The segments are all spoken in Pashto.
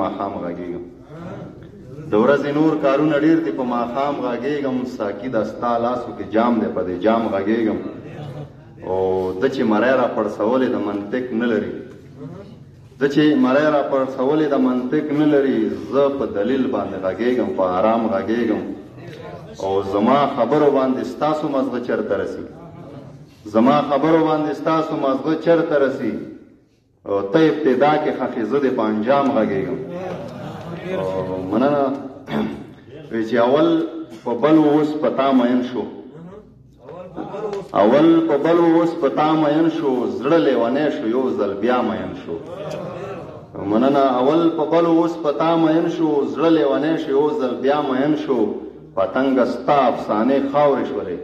ماښام غږېږم د ورځې نور کارونه ډېر دي په ماښام غږېږم ساقي دا ستا لاسو کې جام دی په دې جام غږېږم او ده چې مری را پړسولې د منطق نه لري زه چې مری را پړسولې د منطق نه لري زه په دلیل باندې غږېږم په آرام غږېږم او زما خبرو باندې ستاسو مزغه چېرته رسي زما خبرو باندې ستاسو مزغه چېرته رسي او ته ابتدا کې خښې زه دې په انجام غږېږم مننه وی چې اول په بل اوس په تا مین شو اول په بل اوس په تا مین شو زړه لیونی شو یو ځل بیا مین شو مننه اول په بل اوس په تا مین شو زړه لیونی شو یو ځل بیا مین شو پتنګه ستا افسانې خاورې شولې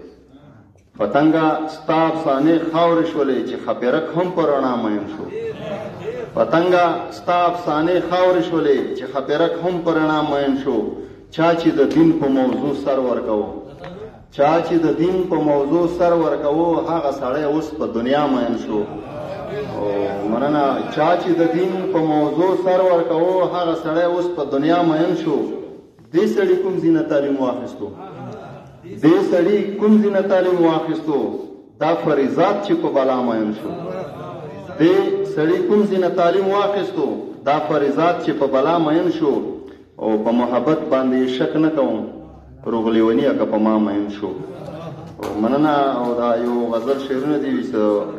پتنګه ستا افسانې خاورې شولې چې خپرک هم په رڼا مین شو پتنګه ستا افسانې خاورې شولې چې خپرک هم په رڼا مین شو چا چې د دین په موضوع سر ورکوو چا چې د دین په موضوع سر ورکوو هغه سړی اوس په دنیا مین شو مننه چا چې د دین په موضوع سر ورکوو هغه سړی اوس په دنیا مین شو دې سړي کوم ځینه تعلیم واخیستو دې سړي کوم ځینه تعلیم واخیستو دا فریضات چې په بلا مین شو دې سړي کوم ځینه تعلیم واخیستو دا فریضات چې په بلا مین شو او په محبت باندې شک نه کوم روغ لیونی که په ما مین شو مننه او دا یو غزل شعرونه دي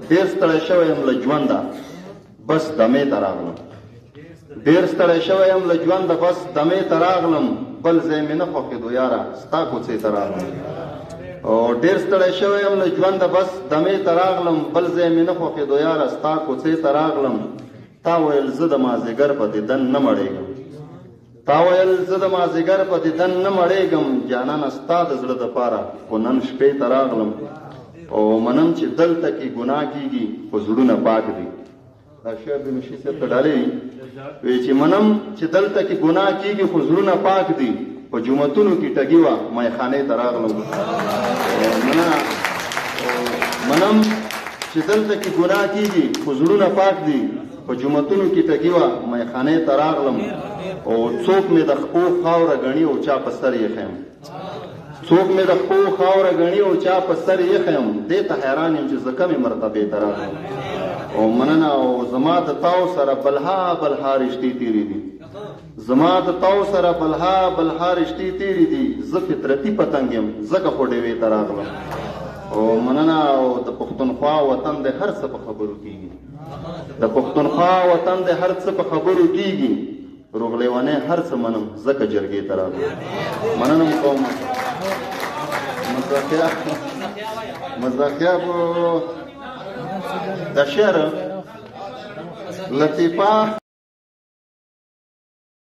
ډېر ستړی شوی یم له ژونده بس دمې ته راغلم ډېر ستړی شوی یم له ژونده بس دمې ته راغلم بل ځای مې نه خوښېدو یاره ستا کوڅې ته راغلم او ډېر ستړی شوی یم له ژونده بس دمې ته راغلم بل ځای مې نه خوښېدو یاره ستا کوڅې ته راغلم تا ویل زه د مازدیګر په دیدن نه مړېږم تا ویل زه د مازدیګر په دیدن نه مړېږم جانانه ستا د زړه دپاره خو نن شپې ته راغلم او منم چې دلته کې ګناه کېږي خو زړونه پاک دي دا شعر د نشي صاحب ته ډالۍ وی چې منم چې دلته کې ګناه کېږي خو زړونه پاک دي په جوماتونو کې ټګي وه میخانې ته راغلم منم چې دلته کې ګناه کېږي خو زړونه پاک دي په جوماتونو کې ټګي وه میخانې ته راغلم او څوک مې د خپو خاوره ګڼي او چا په سر یې خیم څوک مې د خپو خاوره ګڼي او چا په سر یې خیم دې ته حیران یم چې زه کمې مرتبې ته راغلم او مننه او زما د تاو سره بلها بلها رشتې تېرې دي زما د تاو سره بلها بلها رشتې تېرې دي زه فطرتي پتنګ یم ځکه خو ډېوې ته راغلم او مننه او د پښتونخوا وطن د هر څه په خبرو کېږي د پښتونخوا وطن د هر څه په خبرو کېږي روغ لیونی هر څه منم ځکه جرګې ته راغلم مننه کوم مزاحیه د شعر لطیفه